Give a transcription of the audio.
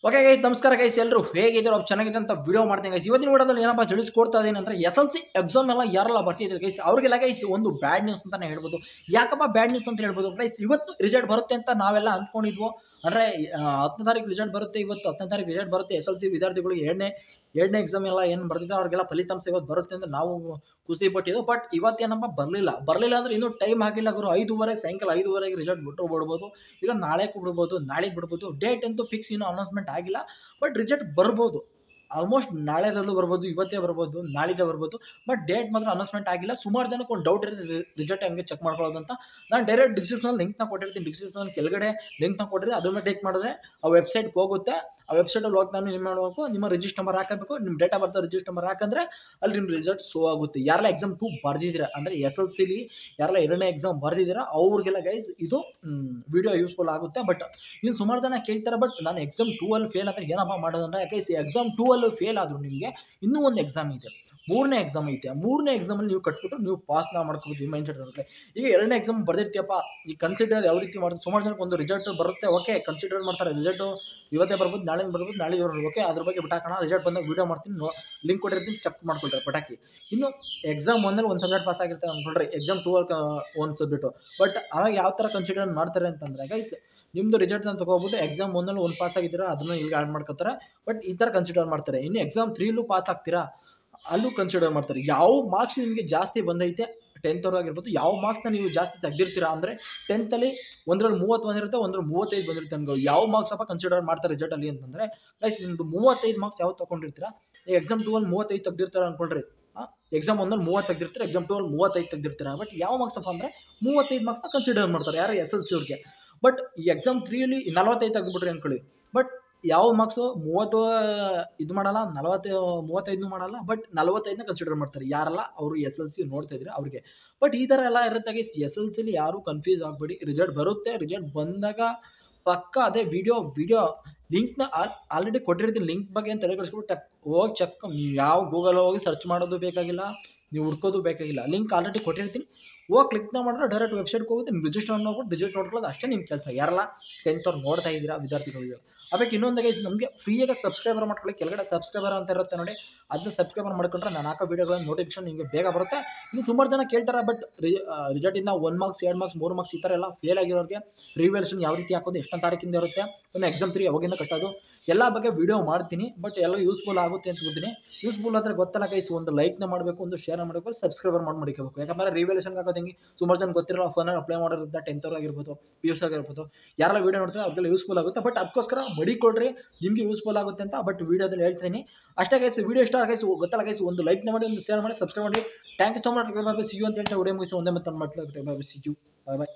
Okay guys, ನಮಸ್ಕಾರ guys. ಎಲ್ಲರೂ ಹೇಗಿದ್ರು ಚೆನ್ನಾಗಿದೆ ಅಂತ ವಿಡಿಯೋ ಮಾಡ್ತೀನಿ ಗೈಸ್. ಇವತ್ತಿನ ವಿಡಿಯೋದಲ್ಲಿ ಏನಪ್ಪ ತಿಳಿಸ್ಕೊಡ್ತಾ ಇದ್ದೀನಿ ಅಂದರೆ SLC ಎಕ್ಸಾಮ್ ಎಲ್ಲ ಯಾರೆಲ್ಲ ಬರ್ತಿದ್ರು ಗೈಸ್, ಅವ್ರಿಗೆಲ್ಲ ಗೈಸ್ ಒಂದು ಬ್ಯಾಡ್ ನ್ಯೂಸ್ ಅಂತಲೇ ಹೇಳ್ಬೋದು. ಯಾಕಪ್ಪ ಬ್ಯಾಡ್ ನ್ಯೂಸ್ ಅಂತ ಹೇಳ್ಬೋದು ಗೈಸ್, ಇವತ್ತು ರಿಸಲ್ಟ್ ಬರುತ್ತೆ ಅಂತ ನಾವೆಲ್ಲ ಅಂದ್ಕೊಂಡಿದ್ವು. ಅಂದರೆ 10ನೇ ತಾರೀಕು ರಿಸಲ್ಟ್ ಬರುತ್ತೆ, ಇವತ್ತು 10ನೇ ತಾರೀಕು ರಿಸಲ್ಟ್ ಬರುತ್ತೆ. SLC ವಿದ್ಯಾರ್ಥಿಗಳು ಎರಡನೇ ಎಕ್ಸಾಮ್ ಎಲ್ಲ ಏನು ಬರ್ತಿದ್ರು ಅವ್ರಿಗೆಲ್ಲ ಫಲಿತಾಂಶ ಇವತ್ತು ಬರುತ್ತೆ ಅಂತ ನಾವು ಖುಷಿ ಪಟ್ಟಿದ್ದು. ಬಟ್ ಇವತ್ತೇನಪ್ಪ ಬರಲಿಲ್ಲ ಅಂದರೆ ಇನ್ನೂ ಟೈಮ್ ಆಗಿಲ್ಲ ಗುರು. 5:30 ಸಾಯಂಕಾಲ 5:30ಗೆ ರಿಸಲ್ಟ್ ಬಿಡ್ಬೋದು, ಇಲ್ಲ ನಾಳೆ ಬಿಡ್ಬೋದು, ನಾಳೆಗೆ ಬಿಡ್ಬೋದು. ಡೇಟ್ ಅಂತೂ ಫಿಕ್ಸ್ ಇನ್ನೂ ಅನೌನ್ಸ್ಮೆಂಟ್ ಆಗಿಲ್ಲ. ಬಟ್ ರಿಸಲ್ಟ್ ಬರ್ಬೋದು, ಆಲ್ಮೋಸ್ಟ್ ನಾಳೆದಲ್ಲೂ ಬರ್ಬೋದು, ಇವತ್ತೇ ಬರ್ಬೋದು, ನಾಳಿದ್ದೇ ಬರ್ಬೋದು. ಬಟ್ ಡೇಟ್ ಮಾತ್ರ ಅನೌನ್ಸ್ಮೆಂಟ್ ಆಗಿಲ್ಲ. ಸುಮಾರು ಜನಕ್ಕೆ ಒಂದು ಡೌಟ್ ಇರುತ್ತೆ ರಿಸಲ್ಟ್ ಹೆಂಗೆ ಚೆಕ್ ಮಾಡ್ಕೊಳ್ಳೋದು ಅಂತ. ನಾನು ಡೈರೆಕ್ಟ್ ಡಿಸ್ಕ್ರಿಪ್ಷನಲ್ಲಿ ಲಿಂಕ್ನ ಕೊಟ್ಟಿರ್ತೀನಿ. ಡಿಸ್ಕ್ರಿಪ್ಷನಲ್ಲಿ ಕೆಳಗಡೆ ಲಿಂಕ್ನ ಕೊಟ್ಟಿರ್ತೀನಿ. ಅದ್ರ ಮೇಲೆ ಟೇಕ್ ಮಾಡಿದ್ರೆ ಆ ವೆಬ್ಸೈಟ್ಗೆ ಹೋಗುತ್ತೆ. ಆ ವೆಬ್ಸೈಟಲ್ಲಿ ಹೋಗಿ ನಾನು ಏನು ಮಾಡಬೇಕು, ನಿಮ್ಮ ರಿಜಿಸ್ಟರ್ ನಂಬರ್ ಹಾಕಬೇಕು. ನಿಮ್ಮ date of birth register number ಹಾಕಂದ್ರೆ ಅಲ್ಲಿ ನಿಮ್ಮ ರಿಸಲ್ಟ್ ಶೋ ಆಗುತ್ತೆ. ಯಾರೆಲ್ಲ ಎಕ್ಸಾಮ್ 2 ಬರ್ದಿದ್ದೀರಾ ಅಂದರೆ SLCಲಿ ಯಾರೆಲ್ಲ 2ನೇ ಎಕ್ಸಾಮ್ ಬರ್ದಿದ್ದೀರಾ ಅವ್ರಿಗೆಲ್ಲ ಗೈಸ್ ಇದು ವಿಡಿಯೋ ಯೂಸ್ಫುಲ್ ಆಗುತ್ತೆ. ಬಟ್ ಇನ್ನು ಸುಮಾರು ಜನ ಕೇಳ್ತಾರೆ, ಬಟ್ ನಾನು ಎಕ್ಸಾಮ್ 2 ಅಲ್ಲಿ ಫೇಲ್ ಆದರೆ ಏನಪ್ಪ ಮಾಡೋದಂದ್ರೆ, ಗೈಸ್ ಎಕ್ಸಾಮ್ 2 ಅಲ್ಲಿ ಫೇಲ್ ಆದರೂ ನಿಮಗೆ ಇನ್ನೂ ಒಂದು ಎಕ್ಸಾಮ್ ಇದೆ, 3ನೇ ಎಕ್ಸಾಮ್ ಐತೆ. 3ನೇ ಎಕ್ಸಾಮಲ್ಲಿ ನೀವು ಕಟ್ಬಿಟ್ಟು ನೀವು ಪಾಸ್ನ ಮಾಡ್ಕೋಬೋದು. ಈ ಮೈಂಡ್ ಸೆಟ್ ಇರುತ್ತೆ. ಈಗ 2ನೇ ಎಕ್ಸಾಮ್ ಬರ್ದಿರ್ತೀಯಪ್ಪ, ಈ ಕನ್ಸಿಡರ್ ಯಾವ ರೀತಿ ಮಾಡೋದು. ಸುಮಾರು ಜನಕ್ಕೆ ಒಂದು ರಿಸಲ್ಟ್ ಬರುತ್ತೆ, ಓಕೆ ಕನ್ಸಿಡರ್ ಮಾಡ್ತಾರೆ. ರಿಸಲ್ಟು ಇವತ್ತೇ ಬರ್ಬೋದು, ನಾಳೆ ಬರ್ಬೋದು, ನಾಳೆ ಬರ್ಬೋದು, ಓಕೆ ಅದ್ರ ಬಗ್ಗೆ ಬಿಟ್ಟಾಕೋಣ. ರಿಸಲ್ಟ್ ಬಂದಾಗ ವೀಡಿಯೋ ಮಾಡ್ತೀನಿ, ಲಿಂಕ್ ಕೊಟ್ಟಿರ್ತೀನಿ, ಚೆಕ್ ಮಾಡ್ಕೊಳ್ರಿ ಪಟಾಕಿ. ಇನ್ನು ಎಕ್ಸಾಮ್ 1ನಲ್ಲಿ ಒಂದು ಸಬ್ಜೆಕ್ಟ್ ಪಾಸ್ ಆಗಿರ್ತಾರೆ ಅಂದ್ಕೊಳ್ರಿ, ಎಕ್ಸಾಮ್ 2 ಅಲ್ಲಿ ಒಂದು ಸಬ್ಜೆಕ್ಟು. ಬಟ್ ಆವಾಗ ಯಾವ ಥರ ಕನ್ಸಿಡರ್ ಮಾಡ್ತಾರೆ ಅಂತಂದರೆ ಗೈಸ್, ನಿಮ್ಮದು ರಿಸಲ್ಟ್ನ ತೊಗೊಬಿಟ್ಟು ಎಕ್ಸಾಮ್ 1ನಲ್ಲಿ ಒಂದು ಪಾಸ್ ಆಗಿದ್ದೀರಾ ಅದನ್ನು ಇಲ್ಲಿಗೆ ಆ್ಯಡ್ ಮಾಡ್ಕೊತಾರೆ. ಬಟ್ ಈ ಥರ ಕನ್ಸಿಡರ್ ಮಾಡ್ತಾರೆ. ಇನ್ನು ಎಕ್ಸಾಮ್ 3ಲೂ ಪಾಸ್ ಆಗ್ತೀರಾ ಅಲ್ಲೂ ಕನ್ಸಿಡರ್ ಮಾಡ್ತಾರೆ. ಯಾವ ಮಾರ್ಕ್ಸ್ ನಿಮಗೆ ಜಾಸ್ತಿ ಬಂದೈತೆ 10th ಆಗಿರ್ಬೋದು, ಯಾವ ಮಾರ್ಕ್ಸ್ನ ನೀವು ಜಾಸ್ತಿ ತೆಗ್ದಿರ್ತೀರಾ ಅಂದರೆ 10th ಒಂದರಲ್ಲಿ 30 ಬಂದಿರುತ್ತೆ, ಒಂದರಲ್ಲಿ 35 ಬಂದಿರುತ್ತೆ ಅನ್ಕೋ. ಯಾವ ಮಾರ್ಕ್ಸ್ ಅಪ್ಪ ಕನ್ಸಿಡರ್ ಮಾಡ್ತಾರೆ ರಿಸಲ್ಟಲ್ಲಿ ಅಂತಂದರೆ ಗೈಸ್, ನಿಮ್ಮದು 35 ಮಾರ್ಕ್ಸ್ ಯಾವ್ದು ತೊಗೊಂಡಿರ್ತೀರಾ. ಎಕ್ಸಾಮ್ 2 ಅಲ್ಲಿ 35 ತೆಗ್ದಿರ್ತಾರೆ ಅಂದ್ಕೊಳ್ರಿ. ಎಕ್ಸಾಮ್ 1ನಲ್ಲಿ 30 ತೆಗ್ದಿರ್ತಾರೆ, ಎಕ್ಸಾಮ್ 2 ಅಲ್ಲಿ 35 ತೆಗ್ದಿರ್ತೀರಾ. ಬಟ್ ಯಾವ ಮಾರ್ಕ್ಸ್ ಅಪ್ಪ ಅಂದರೆ 35 ಮಾರ್ಕ್ಸ್ನ ಕನ್ಸಿಡರ್ ಮಾಡ್ತಾರೆ ಯಾರು SLC ಅವ್ರಿಗೆ. ಬಟ್ ಈ ಎಕ್ಸಾಮ್ 3ಅಲ್ಲಿ 45 ತೆಗೆದುಬಿಟ್ರಿ ಅಂದ್ಕೊಳ್ಳಿ. ಬಟ್ ಯಾವ ಮಾರ್ಕ್ಸು 30 ಇದು ಮಾಡಲ್ಲ, 35 ಮಾಡಲ್ಲ. ಬಟ್ 45ನ ಕನ್ಸಿಡರ್ ಮಾಡ್ತಾರೆ ಯಾರೆಲ್ಲ ಅವರು SLC ನೋಡ್ತಾ ಇದ್ರೆ ಅವ್ರಿಗೆ. ಬಟ್ ಈ ಥರ ಎಲ್ಲ ಇರುತ್ತೆ ಗೈಸ್. SLCಲಿ ಯಾರೂ ಕನ್ಫ್ಯೂಸ್ ಆಗಬೇಡಿ. ರಿಸಲ್ಟ್ ಬರುತ್ತೆ, ರಿಸಲ್ಟ್ ಬಂದಾಗ ಪಕ್ಕ ಅದೇ ವಿಡಿಯೋ ಲಿಂಕ್ನ ಆಲ್ರೆಡಿ ಕೊಟ್ಟಿರ್ತೀನಿ. ಲಿಂಕ್ ಬಗ್ಗೆ ಅಂತ ತಲೆಕೆಡಿಸ್ಬಿಟ್ಟು ಹೋಗಿ ಚೆಕ್, ನೀವು ಯಾವ ಗೂಗಲ್ ಹೋಗಿ ಸರ್ಚ್ ಮಾಡೋದು ಬೇಕಾಗಿಲ್ಲ, ನೀವು ಹುಡ್ಕೋದು ಬೇಕಾಗಿಲ್ಲ. ಲಿಂಕ್ ಆಲ್ರೆಡಿ ಕೊಟ್ಟಿರ್ತೀನಿ, ಹೋಗಿ ಕ್ಲಿಕ್ನ ಮಾಡಿದ್ರೆ ಡೈರೆಕ್ಟ್ ವೆಬ್ಸೈಟ್ಗೆ ಹೋಗುತ್ತೆ. ನಿಮ್ಮ ರಿಜಿಸ್ಟರ್ ನೋಡ್ಬಿಟ್ಟು ರಿಸಲ್ಟ್ ನೋಡ್ಕೊಳ್ಳೋದು ಅಷ್ಟೇ ನಿಮ್ಮ ಕೆಲಸ. ಯಾರೆಲ್ಲ 10th ಅವ್ರು ನೋಡ್ತಾ ಇದ್ದೀರಾ ವಿದ್ಯಾರ್ಥಿಗಳಿಗೆ. ಅದಕ್ಕೆ ಇನ್ನೊಂದು ಗೈಸ್, ನಮಗೆ ಫ್ರೀಯಾಗಿ ಸಬ್ಸ್ಕ್ರೈಬರ್ ಮಾಡ್ಕೊಳ್ಳಿ. ಕೆಳಗಡೆ ಸಬ್ಸ್ಕ್ರೈಬರ್ ಅಂತ ಇರುತ್ತೆ ನೋಡಿ, ಅದನ್ನ ಸಬ್ಸ್ಕ್ರೈಬರ್ ಮಾಡ್ಕೊಂಡ್ರೆ ನಾನು ಹಾಕೋ ವೀಡಿಯೋಗಳ ನೋಟಿಫಿಕೇಶನ್ ನಿಮಗೆ ಬೇಗ ಬರುತ್ತೆ. ಇನ್ನು ಸುಮಾರು ಜನ ಕೇಳ್ತಾರೆ, ಬಟ್ ರಿಸಲ್ಟಿಂದ 1 ಮಾರ್ಕ್ಸ್ 2 ಮಾರ್ಕ್ಸ್ 3 ಮಾರ್ಕ್ಸ್ ಈ ಥರ ಎಲ್ಲ ಫೇಲ್ ಆಗಿರೋರಿಗೆ ರಿವ್ಯಾಲ್ಯೂಷನ್ ಯಾವ ರೀತಿ ಹಾಕೋದು, ಎಷ್ಟನೇ ತಾರೀಕಿಂದ ಇರುತ್ತೆ, ಒಂದು ಎಕ್ಸಾಮ್ 3 ಯಾವಾಗಿಂದ ಕಟ್ಟೋದು, ಎಲ್ಲ ಬಗ್ಗೆ ವಿಡಿಯೋ ಮಾಡ್ತೀನಿ. ಬಟ್ ಎಲ್ಲ ಯೂಸ್ಫುಲ್ ಆಗುತ್ತೆ ಅಂತ ಗೊತ್ತೀನಿ. ಯೂಸ್ಫುಲ್ ಆದರೆ ಗೊತ್ತಲ್ಲ ಗೈಸ್, ಒಂದು ಲೈಕ್ನ ಮಾಡಬೇಕು, ಒಂದು ಶೇರ್ ಮಾಡಬೇಕು, ಸಬ್ಸ್ಕ್ರೈಬರ್ ಮಾಡ್ಕೋಬೇಕು. ಯಾಕಂದರೆ ರಿವ್ಯಾಲ್ಯೂಷನ್ಗೆ ಹಾಕೋದು ಹೆಂಗೆ ಸುಮಾರು ಜನ ಗೊತ್ತಿರಲ್ಲ. ಫೋನಲ್ಲಿ ಅಪ್ಲೈ ಮಾಡೋದ್ರಿಂದ 10th ಆಗಿರ್ಬೋದು, PUC ಆಗಿರ್ಬೋದು, ಯಾರೆಲ್ಲ ವೀಡಿಯೋ ನೋಡ್ತಾರೆ ಅವ್ರಿಗೆಲ್ಲ ಯೂಸ್ಫುಲ್ ಆಗುತ್ತೆ. ಬಟ್ ಅದಕ್ಕೋಸ್ಕರ ಮಡಿಕೊಡ್ರಿ, ನಿಮಗೆ ಯೂಸ್ಫುಲ್ ಆಗುತ್ತೆ ಅಂತ. ಬಟ್ ವೀಡಿಯೋದಲ್ಲಿ ಹೇಳ್ತೀನಿ ಅಷ್ಟೇ ಗೈಸ್. ವೀಡಿಯೋ ಇಷ್ಟ ಗೈಸ್, ಗೊತ್ತಲ್ಲ ಗೈಸ್, ಒಂದು ಲೈಕ್ನ ಮಾಡಿ, ಒಂದು ಶೇರ್ ಮಾಡಿ, ಸಬ್ಸ್ಕ್ರೈಬ್ ಮಾಡಿ. Thank you so much. See you ಅಂತ ಹೇಳ್ತಾ ವಿಡಿಯೋ ಮುಗಿಸಿ ಒಂದೇ ಮತ್ತೆ ಮಾತಾಡ್ತಾರೆ. See you, bye bye.